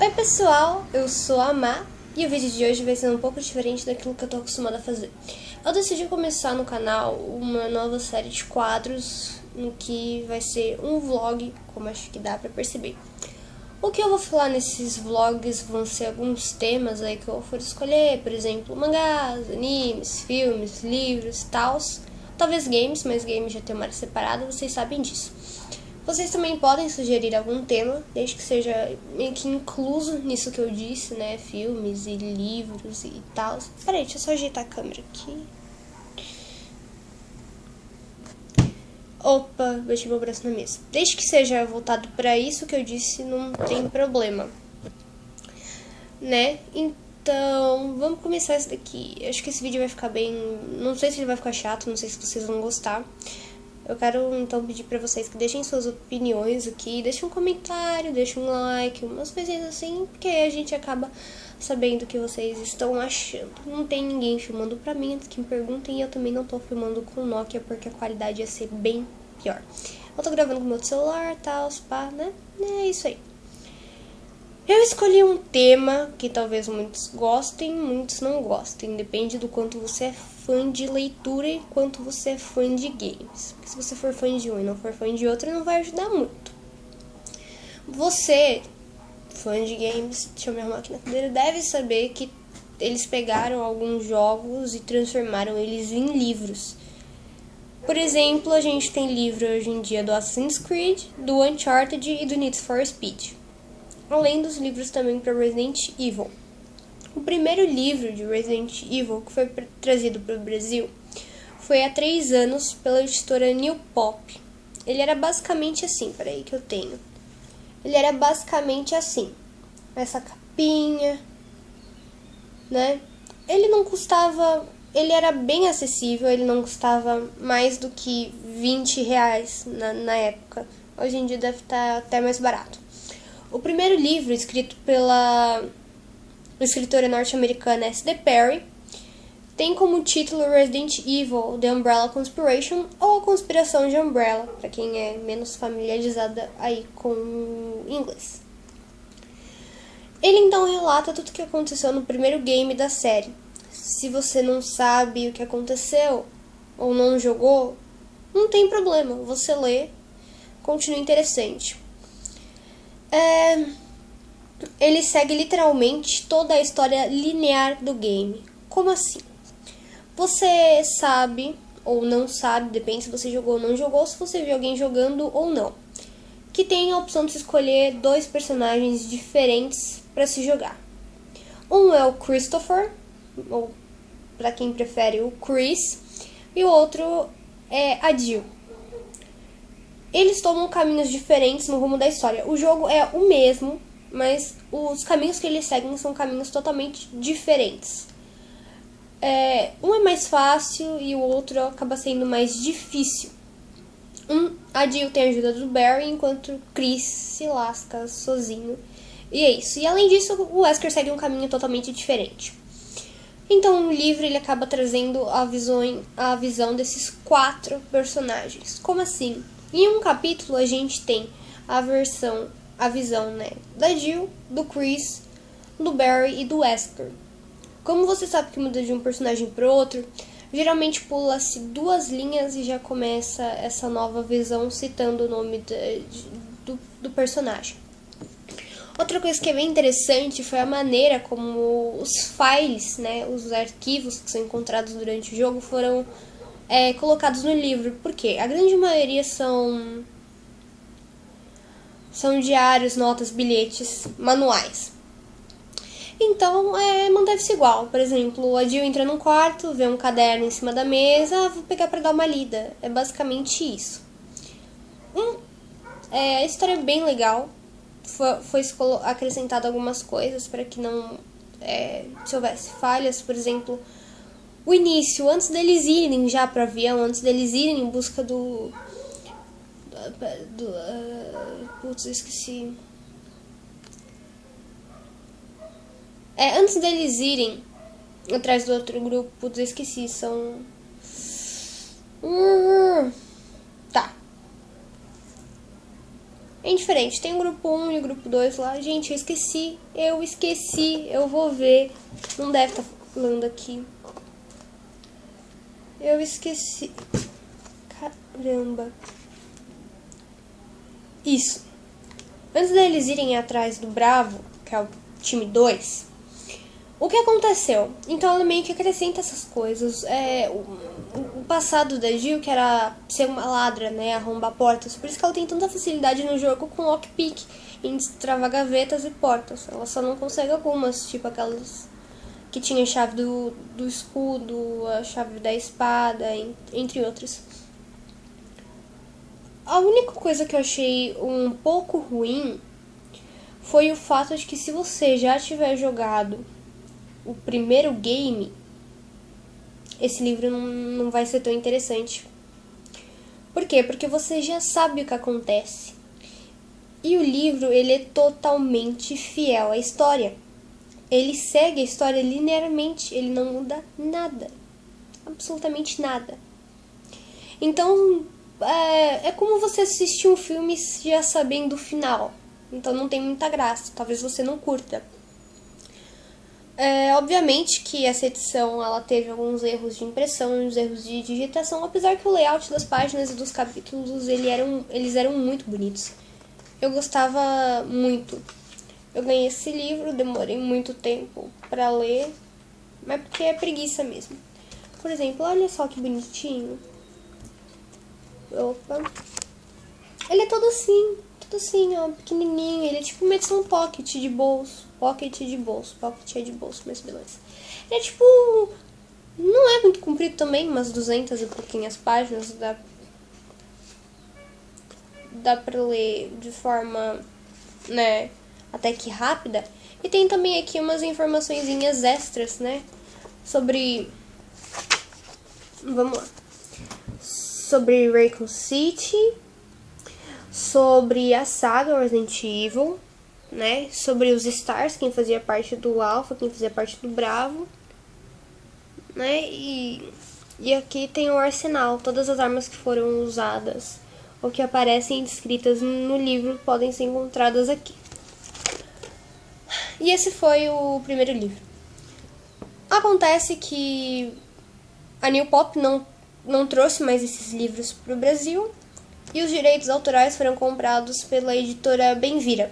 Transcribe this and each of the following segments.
Oi pessoal, eu sou a Má e o vídeo de hoje vai ser um pouco diferente daquilo que eu tô acostumada a fazer. Eu decidi começar no canal uma nova série de quadros, no que vai ser um vlog, como acho que dá pra perceber. O que eu vou falar nesses vlogs vão ser alguns temas aí que eu for escolher, por exemplo, mangás, animes, filmes, livros, tals. Talvez games, mas games já tem uma área separada, vocês sabem disso. Vocês também podem sugerir algum tema, desde que seja meio que incluso nisso que eu disse, né? Filmes e livros e tal. Peraí, deixa eu só ajeitar a câmera aqui. Opa, bati meu braço na mesa. Desde que seja voltado para isso que eu disse, não tem problema, né? Então, vamos começar isso daqui. Acho que esse vídeo vai ficar bem... Não sei se ele vai ficar chato, não sei se vocês vão gostar. Eu quero então pedir pra vocês que deixem suas opiniões aqui, deixem um comentário, deixem um like, umas coisinhas assim, porque aí a gente acaba sabendo o que vocês estão achando. Não tem ninguém filmando pra mim, antes que me perguntem, e eu também não tô filmando com o Nokia, porque a qualidade ia ser bem pior. Eu tô gravando com o meu celular, tal, pá, né? É isso aí. Eu escolhi um tema que talvez muitos gostem, muitos não gostem. Depende do quanto você é fã de leitura e quanto você é fã de games. Porque se você for fã de um e não for fã de outro, não vai ajudar muito. Você, fã de games, deixa eu me arrumar aqui na cadeira, deve saber que eles pegaram alguns jogos e transformaram eles em livros. Por exemplo, a gente tem livro hoje em dia do Assassin's Creed, do Uncharted e do Need for Speed. Além dos livros também para Resident Evil. O primeiro livro de Resident Evil que foi trazido para o Brasil foi há 3 anos pela editora New Pop. Ele era basicamente assim, peraí que eu tenho. Ele era basicamente assim, essa capinha, né? Ele não custava, ele era bem acessível, ele não custava mais do que R$20 na época. Hoje em dia deve estar até mais barato. O primeiro livro, escrito pela escritora norte-americana S.D. Perry, tem como título Resident Evil, The Umbrella Conspiration, ou A Conspiração de Umbrella, para quem é menos familiarizada aí com o inglês. Ele então relata tudo o que aconteceu no primeiro game da série. Se você não sabe o que aconteceu, ou não jogou, não tem problema, você lê, continua interessante. Ele segue literalmente toda a história linear do game. Como assim? Você sabe ou não sabe, depende se você jogou ou não jogou, se você viu alguém jogando ou não, que tem a opção de se escolher 2 personagens diferentes para se jogar. Um é o Christopher, ou para quem prefere o Chris, e o outro é a Jill. Eles tomam caminhos diferentes no rumo da história. O jogo é o mesmo, mas os caminhos que eles seguem são caminhos totalmente diferentes. Um é mais fácil e o outro acaba sendo mais difícil. A Jill tem a ajuda do Barry, enquanto o Chris se lasca sozinho. E é isso. E além disso, o Wesker segue um caminho totalmente diferente. Então, o livro ele acaba trazendo a visão desses 4 personagens. Como assim? Em um capítulo a gente tem a visão, né, da Jill, do Chris, do Barry e do Wesker. Como você sabe que muda de um personagem para o outro, geralmente pula-se 2 linhas e já começa essa nova visão citando o nome do personagem. Outra coisa que é bem interessante foi a maneira como os files, né, os arquivos que são encontrados durante o jogo foram colocados no livro. Por quê? A grande maioria são diários, notas, bilhetes, manuais. Então, manteve-se igual. Por exemplo, a Jill entra num quarto, vê um caderno em cima da mesa, vou pegar para dar uma lida. É basicamente isso. A história é bem legal. Foi acrescentado algumas coisas para que não se houvesse falhas. Por exemplo, o início, antes deles irem já para o avião, antes deles irem em busca putz, eu esqueci. Antes deles irem atrás do outro grupo, putz, eu esqueci, são... Tá. indiferente. Tem o grupo 1 e o grupo 2 lá. Gente, eu esqueci. Eu vou ver. Não deve estar falando aqui. Eu esqueci. Caramba. Isso. Antes deles irem atrás do Bravo, que é o time 2, o que aconteceu? Então ela meio que acrescenta essas coisas. O passado da Jill, que era ser uma ladra, né? Arrombar portas. Por isso que ela tem tanta facilidade no jogo com lockpick, em destravar gavetas e portas. Ela só não consegue algumas, tipo aquelas que tinha a chave do escudo, a chave da espada, entre outras. A única coisa que eu achei um pouco ruim foi o fato de que se você já tiver jogado o primeiro game, esse livro não vai ser tão interessante. Por quê? Porque você já sabe o que acontece. E o livro, ele é totalmente fiel à história. Ele segue a história linearmente, ele não muda nada. Absolutamente nada. Então, é como você assistir um filme já sabendo o final. Então não tem muita graça, talvez você não curta. Obviamente que essa edição ela teve alguns erros de impressão, uns erros de digitação, apesar que o layout das páginas e dos capítulos eles eram muito bonitos. Eu gostava muito. Eu ganhei esse livro, demorei muito tempo pra ler, mas porque é preguiça mesmo. Por exemplo, olha só que bonitinho. Opa. Ele é todo assim, ó, pequenininho. Ele é tipo uma edição pocket de bolso. Pocket é de bolso, mas beleza. Ele é tipo... Não é muito comprido também, umas 200 e pouquinhas páginas. Dá pra ler de forma, né, até que rápida. E tem também aqui umas informaçõezinhas extras, né, sobre... Vamos lá. Sobre Raccoon City, sobre a saga Resident Evil, né? Sobre os Stars, quem fazia parte do Alpha, quem fazia parte do Bravo, né? E aqui tem o arsenal, todas as armas que foram usadas ou que aparecem descritas no livro podem ser encontradas aqui. E esse foi o primeiro livro. Acontece que a New Pop não trouxe mais esses livros para o Brasil e os direitos autorais foram comprados pela editora Benvira.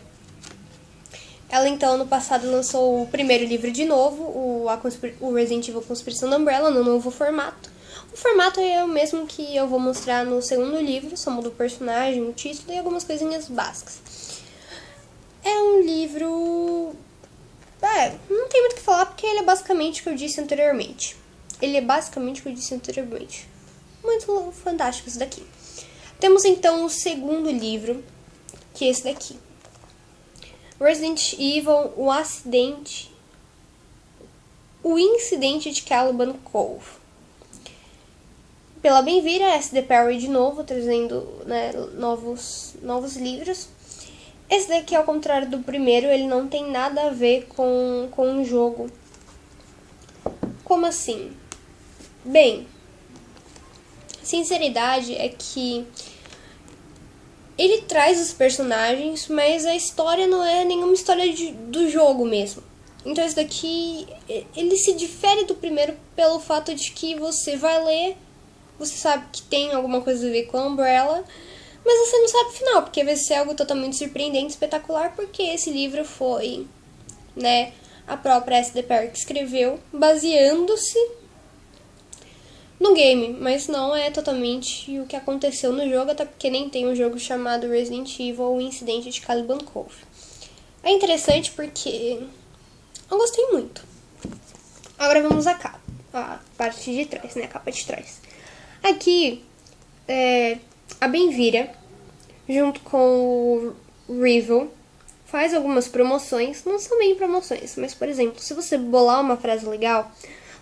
Ela então no passado lançou o primeiro livro de novo, o Resident Evil Conspiração da Umbrella, no novo formato. O formato é o mesmo que eu vou mostrar no segundo livro, só muda o personagem, o título e algumas coisinhas básicas. É um livro... não tem muito o que falar porque ele é basicamente o que eu disse anteriormente. Muito fantástico isso daqui. Temos então o segundo livro, que é esse daqui. Resident Evil, o incidente de Caliban Cove. Pela Benvira, S.D. Perry de novo, trazendo, né, novos livros. Esse daqui, ao contrário do primeiro, ele não tem nada a ver com o jogo. Como assim? Bem, sinceridade é que ele traz os personagens, mas a história não é nenhuma história do jogo mesmo. Então esse daqui, ele se difere do primeiro pelo fato de que você vai ler, você sabe que tem alguma coisa a ver com a Umbrella, mas você não sabe o final, porque vai ser algo totalmente surpreendente, espetacular, porque esse livro foi, né, a própria S.D. Perry que escreveu, baseando-se no game, mas não é totalmente o que aconteceu no jogo, até porque nem tem um jogo chamado Resident Evil, o Incidente de Caliban Cove. É interessante porque eu gostei muito. Agora vamos à capa, a parte de trás, né, a capa de trás. Aqui, a Benvira, junto com o Rival, faz algumas promoções, não são bem promoções, mas, por exemplo, se você bolar uma frase legal,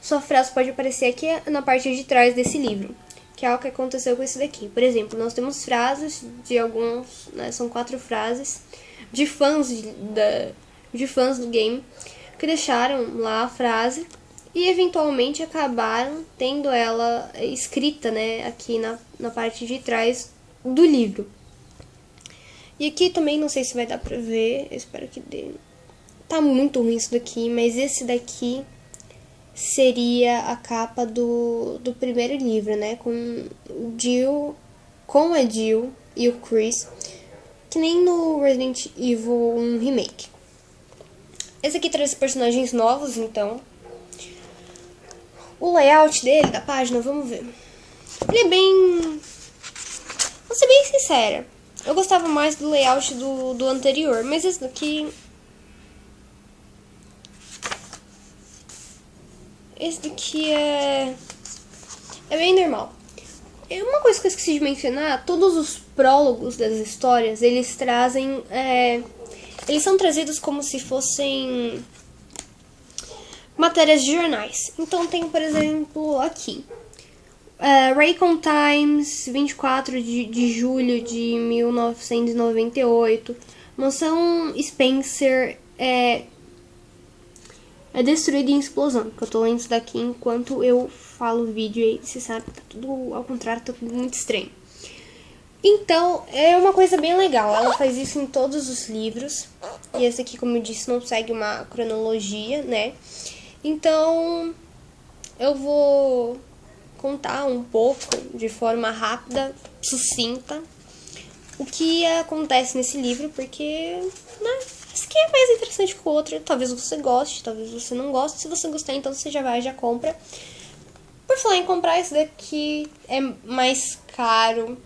sua frase pode aparecer aqui na parte de trás desse livro, que é o que aconteceu com esse daqui. Por exemplo, nós temos frases de alguns, né, são 4 frases, de fãs do game, que deixaram lá a frase e eventualmente acabaram tendo ela escrita, né, aqui na parte de trás do livro. E aqui também não sei se vai dar pra ver, eu espero que dê. Tá muito ruim isso daqui, mas esse daqui seria a capa do primeiro livro, né? Com a Jill e o Chris, que nem no Resident Evil 1 Remake. Esse aqui traz personagens novos, então. O layout dele, da página, vamos ver. Ele é bem... Vou ser bem sincera. Eu gostava mais do layout do anterior, mas esse daqui... Esse daqui é bem normal. Uma coisa que eu esqueci de mencionar, todos os prólogos das histórias, eles trazem... eles são trazidos como se fossem matérias de jornais. Então tem, por exemplo, aqui. Raycon Times, 24 de julho de 1998. Mansão Spencer é destruída em explosão. Que eu tô lendo isso daqui enquanto eu falo o vídeo aí. Você sabe que tá tudo ao contrário, tá tudo muito estranho. Então, é uma coisa bem legal. Ela faz isso em todos os livros. E esse aqui, como eu disse, não segue uma cronologia, né? Então, eu vou contar um pouco, de forma rápida, sucinta, o que acontece nesse livro, porque, né, esse aqui é mais interessante que o outro. Talvez você goste, talvez você não goste. Se você gostar, então você já vai e já compra. Por falar em comprar, esse daqui é mais caro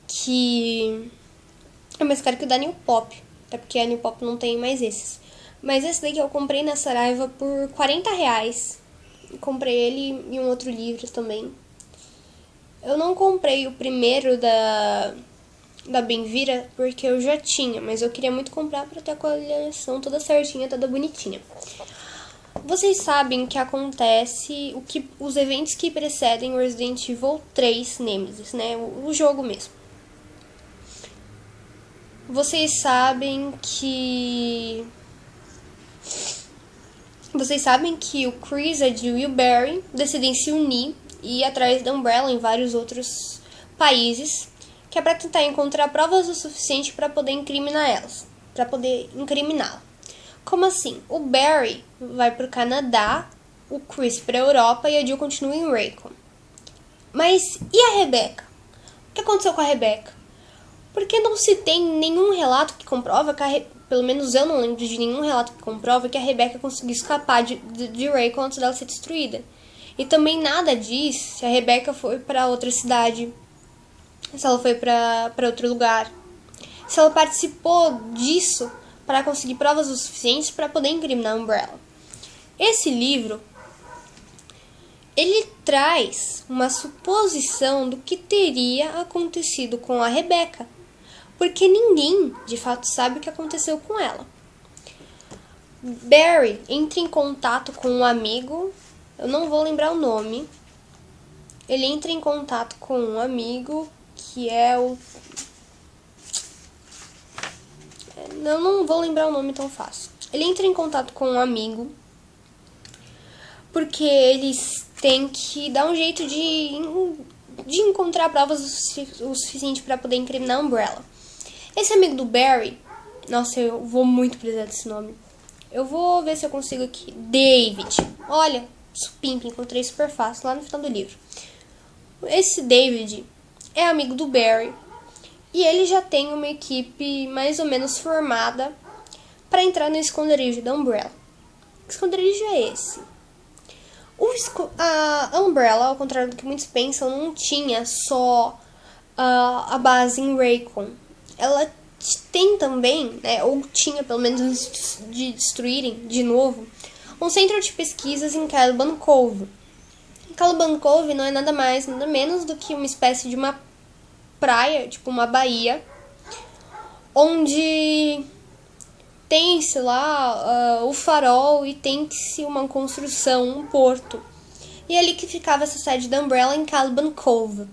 que... É mais caro que o da New Pop. Até porque a New Pop não tem mais esses. Mas esse daqui eu comprei na Saraiva por R$40. Comprei ele e um outro livro também. Eu não comprei o primeiro da Benvira porque eu já tinha, mas eu queria muito comprar para ter a coleção toda certinha, toda bonitinha. Vocês sabem que acontece os eventos que precedem o Resident Evil 3 Nemesis, né? O jogo mesmo. Vocês sabem que o Chris, a Jill e o Barry decidem se unir e ir atrás da Umbrella em vários outros países, que é para tentar encontrar provas o suficiente para poder incriminá-la. Como assim? O Barry vai para o Canadá, o Chris para a Europa e a Jill continua em Raycon. Mas e a Rebecca? O que aconteceu com a Rebecca? Porque não se tem nenhum relato que comprova que pelo menos eu não lembro de nenhum relato que comprova que a Rebecca conseguiu escapar de Raycon antes dela ser destruída. E também nada diz se a Rebecca foi para outra cidade, se ela foi para outro lugar, se ela participou disso para conseguir provas o suficientes para poder incriminar a Umbrella. Esse livro, ele traz uma suposição do que teria acontecido com a Rebecca, porque ninguém, de fato, sabe o que aconteceu com ela. Barry entra em contato com um amigo, eu não vou lembrar o nome. Ele entra em contato com um amigo que é o... Eu não vou lembrar o nome tão fácil. Ele entra em contato com um amigo porque eles têm que dar um jeito de encontrar provas o suficiente para poder incriminar a Umbrella. Esse amigo do Barry, nossa, eu vou muito precisar desse nome. Eu vou ver se eu consigo aqui. David. Olha, supimpa, encontrei super fácil lá no final do livro. Esse David é amigo do Barry e ele já tem uma equipe mais ou menos formada para entrar no esconderijo da Umbrella. Que esconderijo é esse? A Umbrella, ao contrário do que muitos pensam, não tinha só a base em Raycon. Ela tem também, né, ou tinha pelo menos antes de destruírem de novo, um centro de pesquisas em Caliban Cove. Caliban Cove não é nada mais, nada menos do que uma espécie de uma praia, tipo uma baía, onde tem-se lá o farol e tem-se uma construção, um porto. E é ali que ficava essa sede da Umbrella em Caliban Cove.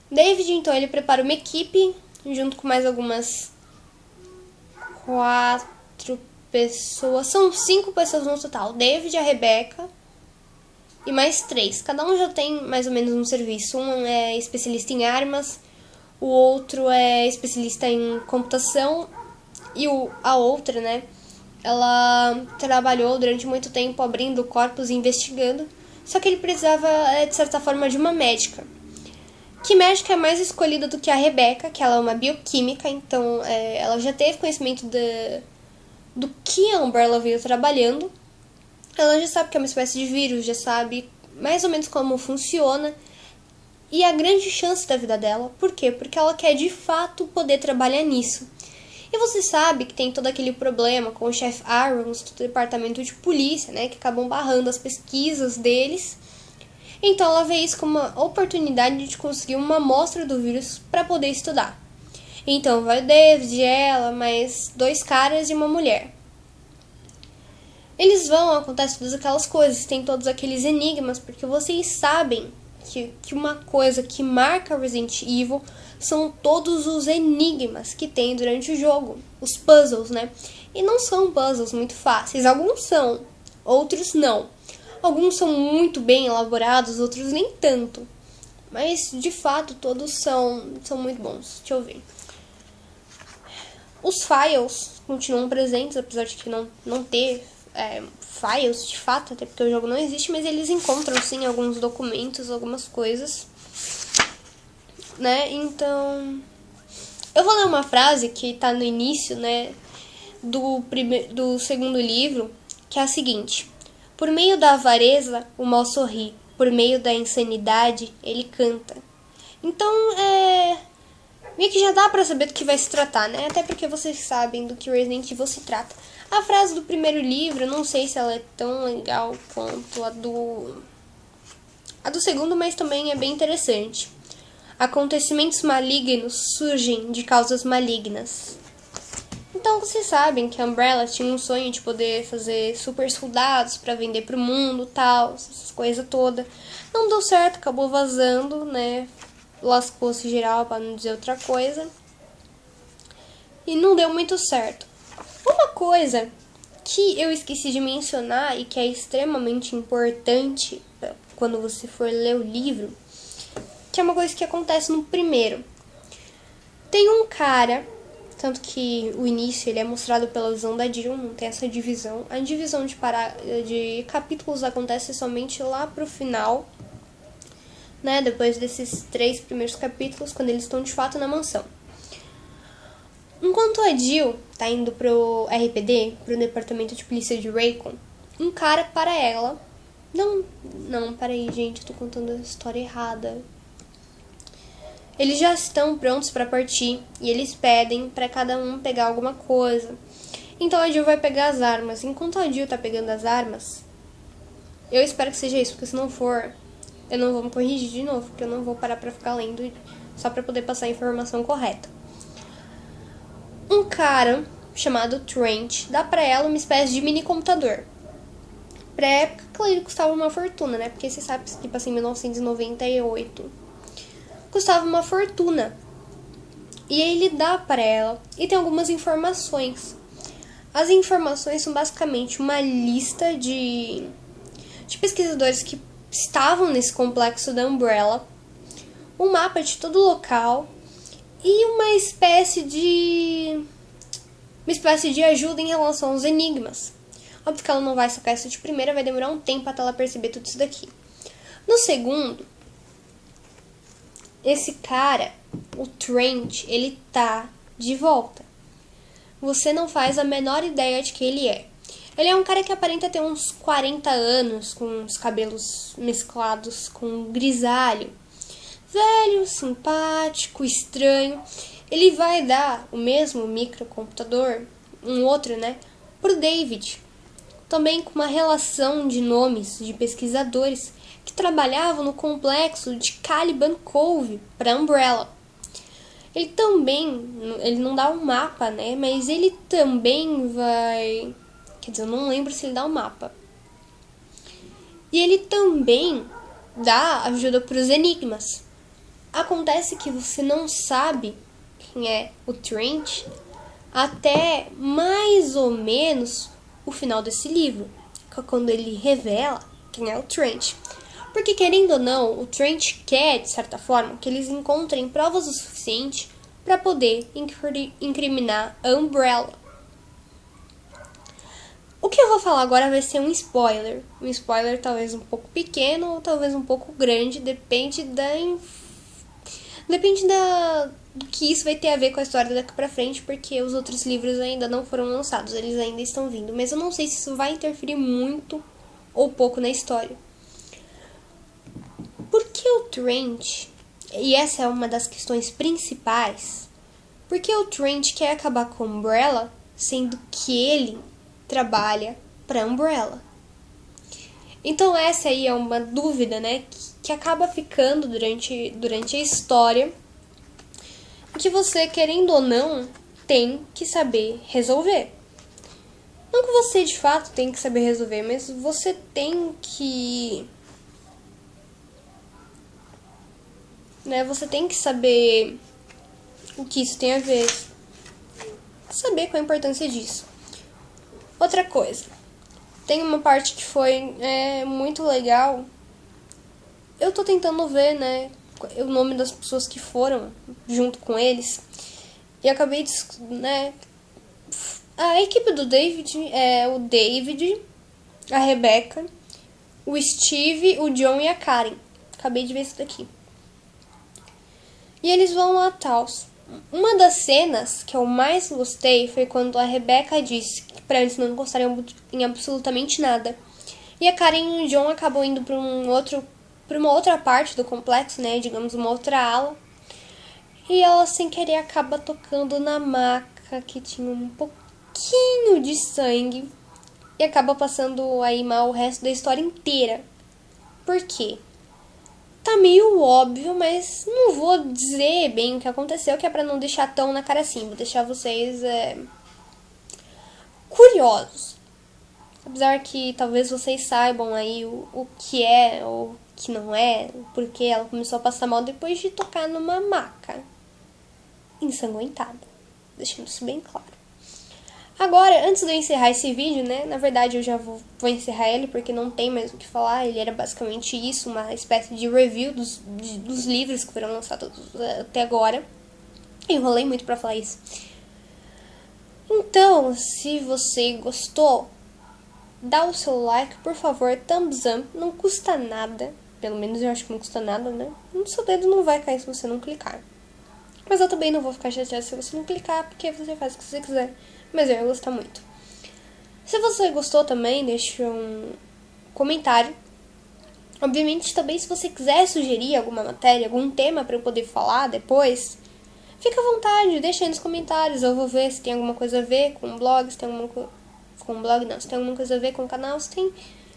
David, então, ele prepara uma equipe, junto com mais algumas 4 pessoas. São 5 pessoas no total. David, a Rebecca e mais 3. Cada um já tem mais ou menos um serviço. Um é especialista em armas, o outro é especialista em computação e a outra, né, ela trabalhou durante muito tempo abrindo corpos e investigando, só que ele precisava, de certa forma, de uma médica. Que médica é mais escolhida do que a Rebecca, que ela é uma bioquímica, então ela já teve conhecimento do que a Umbrella veio trabalhando. Ela já sabe que é uma espécie de vírus, já sabe mais ou menos como funciona e a grande chance da vida dela. Por quê? Porque ela quer de fato poder trabalhar nisso. E você sabe que tem todo aquele problema com o chefe Irons do departamento de polícia, né, que acabam barrando as pesquisas deles. Então ela vê isso como uma oportunidade de conseguir uma amostra do vírus para poder estudar. Então vai o David, ela, mais 2 caras e uma mulher. Eles vão, acontece todas aquelas coisas, tem todos aqueles enigmas, porque vocês sabem que uma coisa que marca Resident Evil são todos os enigmas que tem durante o jogo, os puzzles, né? E não são puzzles muito fáceis, alguns são, outros não. Alguns são muito bem elaborados, outros nem tanto. Mas, de fato, todos são muito bons. Deixa eu ver. Os files continuam presentes, apesar de que não ter files, de fato, até porque o jogo não existe, mas eles encontram, sim, alguns documentos, algumas coisas, né? Então, eu vou ler uma frase que tá no início, né, do segundo livro, que é a seguinte: por meio da avareza, o mal sorri, por meio da insanidade, ele canta. Então, meio que já dá pra saber do que vai se tratar, né? Até porque vocês sabem do que Resident Evil se trata. A frase do primeiro livro, não sei se ela é tão legal quanto a do segundo, mas também é bem interessante. Acontecimentos malignos surgem de causas malignas. Então vocês sabem que a Umbrella tinha um sonho de poder fazer super soldados pra vender pro mundo, tal, essas coisas todas. Não deu certo, acabou vazando, né? Lascou-se geral, pra não dizer outra coisa. E não deu muito certo. Uma coisa que eu esqueci de mencionar e que é extremamente importante quando você for ler o livro, que é uma coisa que acontece no primeiro. Tem um cara, tanto que o início ele é mostrado pela visão da Jill, não tem essa divisão. A divisão de capítulos acontece somente lá pro final, né? Depois desses 3 primeiros capítulos, quando eles estão de fato na mansão. Enquanto a Jill tá indo pro RPD, pro departamento de polícia de Raycon, um cara para ela. Não, peraí, gente, eu tô contando a história errada. Eles já estão prontos para partir e eles pedem para cada um pegar alguma coisa. Então a Jill vai pegar as armas. Enquanto a Jill tá pegando as armas, eu espero que seja isso, porque se não for, eu não vou me corrigir de novo, porque eu não vou parar pra ficar lendo só pra poder passar a informação correta. Um cara chamado Trent dá pra ela uma espécie de mini computador. Pra época, claro, ele custava uma fortuna, né? Porque você sabe que tipo assim, em 1998 custava uma fortuna. E aí ele dá pra ela e tem algumas informações. As informações são basicamente uma lista de pesquisadores que estavam nesse complexo da Umbrella, um mapa de todo o local e uma espécie de ajuda em relação aos enigmas. Óbvio que ela não vai sacar isso de primeira, vai demorar um tempo até ela perceber tudo isso daqui. No segundo, esse cara, o Trent, ele tá de volta. Você não faz a menor ideia de quem ele é. Ele é um cara que aparenta ter uns 40 anos, com os cabelos mesclados com grisalho. Velho, simpático, estranho. Ele vai dar o mesmo microcomputador, um outro, né, pro David. Também com uma relação de nomes de pesquisadores que trabalhavam no complexo de Caliban Cove para Umbrella. Ele não dá um mapa, né, mas ele também vai... Quer dizer, eu não lembro se ele dá um mapa. E ele também dá ajuda para os enigmas. Acontece que você não sabe quem é o Trent até mais ou menos o final desse livro, que é quando ele revela quem é o Trent. Porque, querendo ou não, o Trent quer, de certa forma, que eles encontrem provas o suficiente para poder incriminar a Umbrella. O que eu vou falar agora vai ser um spoiler. Um spoiler talvez um pouco pequeno ou talvez um pouco grande, depende do que isso vai ter a ver com a história daqui pra frente, porque os outros livros ainda não foram lançados, eles ainda estão vindo. Mas eu não sei se isso vai interferir muito ou pouco na história. Porque o Trent, e essa é uma das questões principais, porque o Trent quer acabar com a Umbrella, sendo que ele trabalha pra Umbrella. Então essa aí é uma dúvida, né, que acaba ficando durante a história, que você, querendo ou não, tem que saber resolver. Não que você de fato tem que saber resolver, mas você tem que... você tem que saber o que isso tem a ver. Saber qual a importância disso. Outra coisa. Tem uma parte que foi muito legal. Eu tô tentando ver, o nome das pessoas que foram junto com eles. E acabei de... a equipe do David é o David, a Rebecca, o Steve, o John e a Karen. Acabei de ver isso daqui. E eles vão a Taos. Uma das cenas que eu mais gostei foi quando a Rebecca disse que pra eles não encostarem em absolutamente nada. E a Karen e o John acabam indo pra uma outra parte do complexo, digamos, uma outra ala. E ela, sem querer, acaba tocando na maca que tinha um pouquinho de sangue. E acaba passando aí mal o resto da história inteira. Por quê? Tá meio óbvio, mas não vou dizer bem o que aconteceu, que é pra não deixar tão na cara assim. Vou deixar vocês curiosos. Apesar que talvez vocês saibam aí o que é ou o que não é, porque ela começou a passar mal depois de tocar numa maca ensanguentada. Deixando isso bem claro. Agora, antes de eu encerrar esse vídeo, na verdade eu já vou encerrar ele, porque não tem mais o que falar. Ele era basicamente isso, uma espécie de review dos livros que foram lançados até agora. Enrolei muito pra falar isso. Então, se você gostou, dá o seu like, por favor, thumbs up, não custa nada. Pelo menos eu acho que não custa nada, O seu dedo não vai cair se você não clicar. Mas eu também não vou ficar chateada se você não clicar, porque você faz o que você quiser. Mas eu ia gostar muito. Se você gostou também, deixa um comentário. Obviamente, também, se você quiser sugerir alguma matéria, algum tema pra eu poder falar depois, fica à vontade, deixa aí nos comentários. Eu vou ver se tem alguma coisa a ver com o blog, se tem alguma coisa... Com o blog não, se tem alguma coisa a ver com o canal, se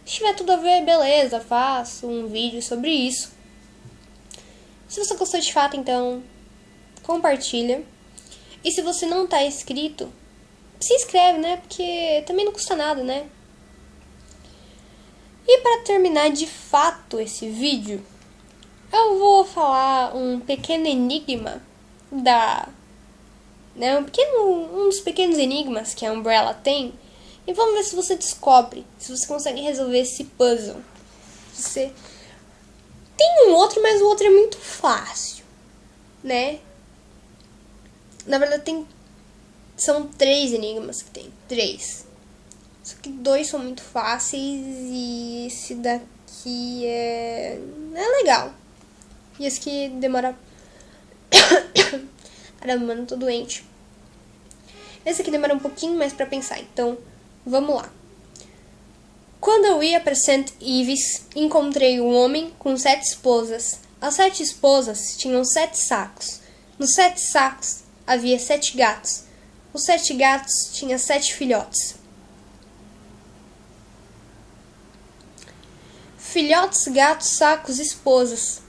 tiver tudo a ver, beleza, faço um vídeo sobre isso. Se você gostou de fato, então, compartilha. E se você não tá inscrito, se inscreve, porque também não custa nada, E para terminar de fato esse vídeo, eu vou falar um pequeno enigma um dos pequenos enigmas que a Umbrella tem. E vamos ver se você descobre, se você consegue resolver esse puzzle. Tem um outro, mas o outro é muito fácil, Na verdade, são 3 enigmas que tem. 3. Só que 2 são muito fáceis e esse daqui é legal. E esse aqui demora... Caramba, mano, tô doente. Esse aqui demora um pouquinho mais pra pensar, então vamos lá. Quando eu ia pra St. Ives, encontrei um homem com 7 esposas. As 7 esposas tinham 7 sacos. Nos 7 sacos havia 7 gatos. Os 7 gatos tinham 7 filhotes. Filhotes, gatos, sacos, esposas.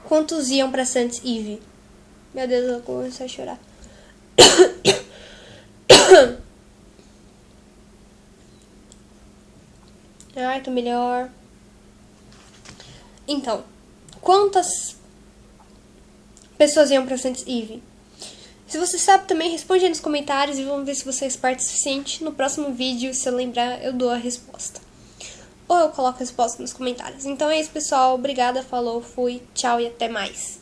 Quantos iam pra St. Ives? Meu Deus, eu comecei a chorar. Ai, tô melhor. Então, quantas pessoas iam pra St. Ives? Se você sabe também, responde aí nos comentários e vamos ver se você é esperto o suficiente. No próximo vídeo, se eu lembrar, eu dou a resposta. ou eu coloco a resposta nos comentários. Então é isso, pessoal. Obrigada, falou, fui, tchau e até mais.